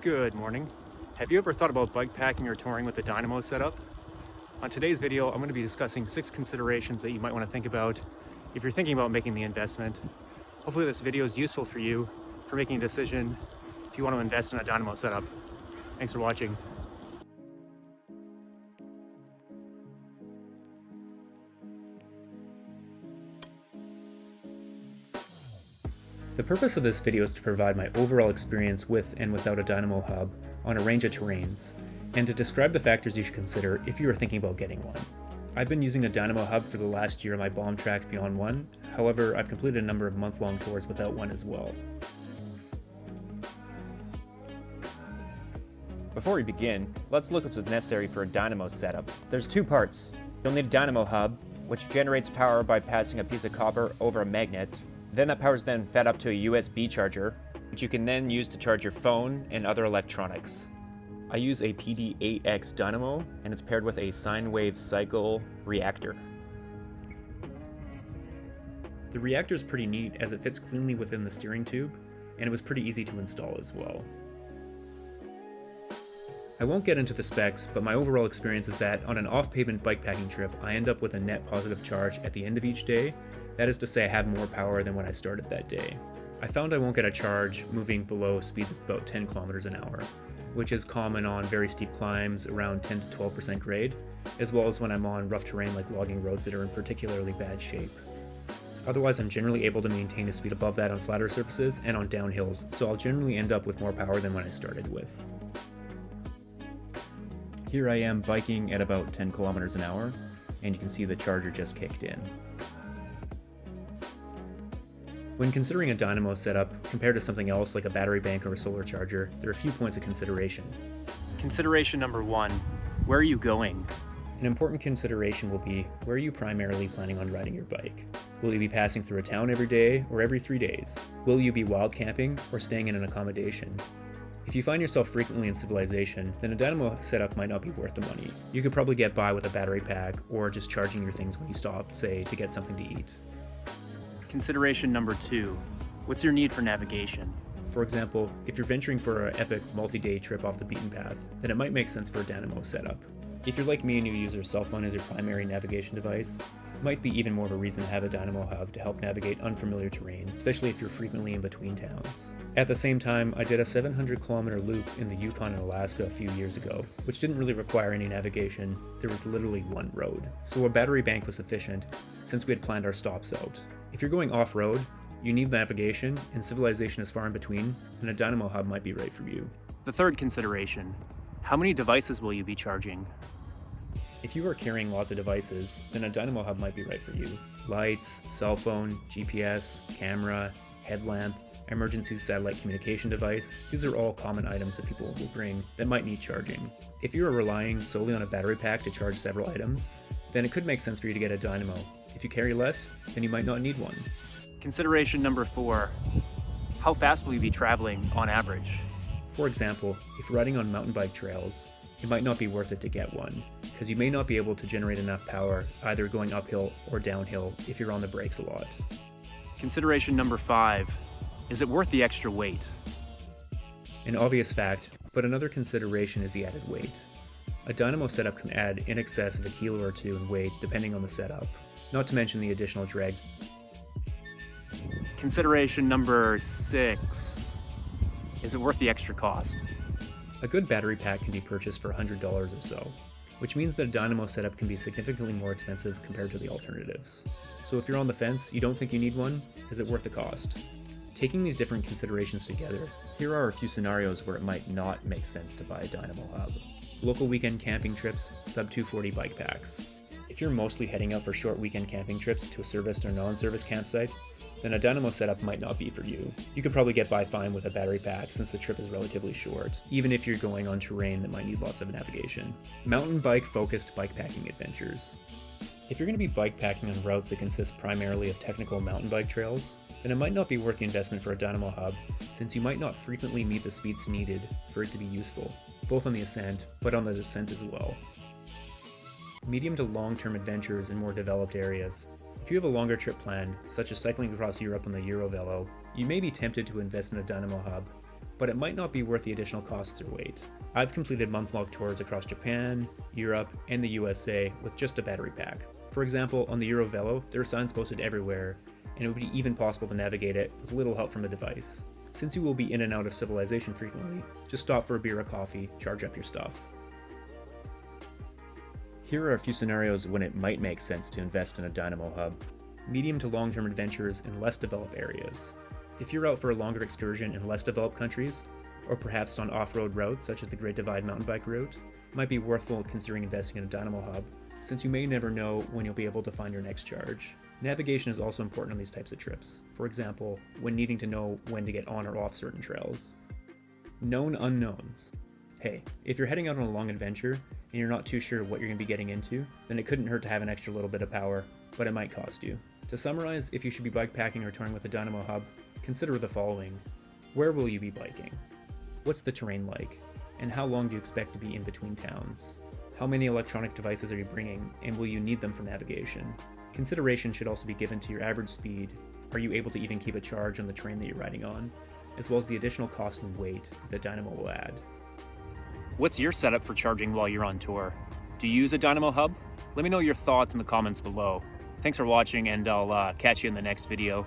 Good morning. Have you ever thought about bike packing or touring with a dynamo setup? On today's video, I'm going to be discussing 6 considerations that you might want to think about if you're thinking about making the investment. Hopefully this video is useful for you for making a decision if you want to invest in a dynamo setup. Thanks for watching. The purpose of this video is to provide my overall experience with and without a dynamo hub on a range of terrains, and to describe the factors you should consider if you are thinking about getting one. I've been using a dynamo hub for the last year on my Bombtrack Beyond 1, however I've completed a number of month-long tours without one as well. Before we begin, let's look at what's necessary for a dynamo setup. There's 2 parts. You'll need a dynamo hub, which generates power by passing a piece of copper over a magnet. Then that power is then fed up to a USB charger, which you can then use to charge your phone and other electronics. I use a PD8X dynamo, and it's paired with a sine wave cycle reactor. The reactor is pretty neat as it fits cleanly within the steering tube, and it was pretty easy to install as well. I won't get into the specs, but my overall experience is that on an off-pavement bikepacking trip, I end up with a net positive charge at the end of each day. That is to say I have more power than when I started that day. I found I won't get a charge moving below speeds of about 10 kilometers an hour, which is common on very steep climbs around 10 to 12% grade, as well as when I'm on rough terrain like logging roads that are in particularly bad shape. Otherwise, I'm generally able to maintain a speed above that on flatter surfaces and on downhills, so I'll generally end up with more power than when I started with. Here I am biking at about 10 kilometers an hour, and you can see the charger just kicked in. When considering a dynamo setup, compared to something else like a battery bank or a solar charger, there are a few points of consideration. Consideration number 1, where are you going? An important consideration will be, where are you primarily planning on riding your bike? Will you be passing through a town every day or every 3 days? Will you be wild camping or staying in an accommodation? If you find yourself frequently in civilization, then a dynamo setup might not be worth the money. You could probably get by with a battery pack or just charging your things when you stop, say, to get something to eat. Consideration number 2, what's your need for navigation? For example, if you're venturing for an epic multi-day trip off the beaten path, then it might make sense for a dynamo setup. If you're like me and you use your cell phone as your primary navigation device, it might be even more of a reason to have a dynamo hub to help navigate unfamiliar terrain, especially if you're frequently in between towns. At the same time, I did a 700-kilometer loop in the Yukon and Alaska a few years ago, which didn't really require any navigation. There was literally one road. So a battery bank was sufficient since we had planned our stops out. If you're going off-road, you need navigation, and civilization is far in between, then a dynamo hub might be right for you. The third consideration, how many devices will you be charging? If you are carrying lots of devices, then a dynamo hub might be right for you. Lights, cell phone, GPS, camera, headlamp, emergency satellite communication device, these are all common items that people will bring that might need charging. If you are relying solely on a battery pack to charge several items, then it could make sense for you to get a dynamo. If you carry less, then you might not need one. Consideration number 4, how fast will you be traveling on average? For example, if you're riding on mountain bike trails, it might not be worth it to get one, because you may not be able to generate enough power either going uphill or downhill if you're on the brakes a lot. Consideration number 5, is it worth the extra weight? An obvious fact, but another consideration is the added weight. A dynamo setup can add in excess of a kilo or 2 in weight depending on the setup, not to mention the additional drag. Consideration number 6, is it worth the extra cost? A good battery pack can be purchased for $100 or so, which means that a dynamo setup can be significantly more expensive compared to the alternatives. So if you're on the fence, you don't think you need one, is it worth the cost? Taking these different considerations together, here are a few scenarios where it might not make sense to buy a dynamo hub. Local weekend camping trips, sub 240 bike packs. If you're mostly heading out for short weekend camping trips to a serviced or non-service campsite, then a dynamo setup might not be for you. You could probably get by fine with a battery pack since the trip is relatively short, even if you're going on terrain that might need lots of navigation. Mountain bike focused bikepacking adventures. If you're going to be bikepacking on routes that consist primarily of technical mountain bike trails, then it might not be worth the investment for a dynamo hub, since you might not frequently meet the speeds needed for it to be useful, both on the ascent, but on the descent as well. Medium to long-term adventures in more developed areas. If you have a longer trip planned, such as cycling across Europe on the Eurovelo, you may be tempted to invest in a dynamo hub, but it might not be worth the additional costs or wait. I've completed month-long tours across Japan, Europe, and the USA with just a battery pack. For example, on the Eurovelo, there are signs posted everywhere, and it would be even possible to navigate it with little help from a device. Since you will be in and out of civilization frequently, just stop for a beer or coffee, charge up your stuff. Here are a few scenarios when it might make sense to invest in a Dynamo hub. Medium to long-term adventures in less developed areas. If you're out for a longer excursion in less developed countries, or perhaps on off-road routes such as the Great Divide mountain bike route, it might be worthwhile considering investing in a Dynamo hub, since you may never know when you'll be able to find your next charge. Navigation is also important on these types of trips, for example, when needing to know when to get on or off certain trails. Known unknowns. Hey, if you're heading out on a long adventure and you're not too sure what you're going to be getting into, then it couldn't hurt to have an extra little bit of power, but it might cost you. To summarize, if you should be bikepacking or touring with a Dynamo hub, consider the following. Where will you be biking? What's the terrain like? And how long do you expect to be in between towns? How many electronic devices are you bringing, and will you need them for navigation? Consideration should also be given to your average speed. Are you able to even keep a charge on the terrain that you're riding on? As well as the additional cost and weight that the Dynamo will add. What's your setup for charging while you're on tour? Do you use a Dynamo hub? Let me know your thoughts in the comments below. Thanks for watching, and I'll catch you in the next video.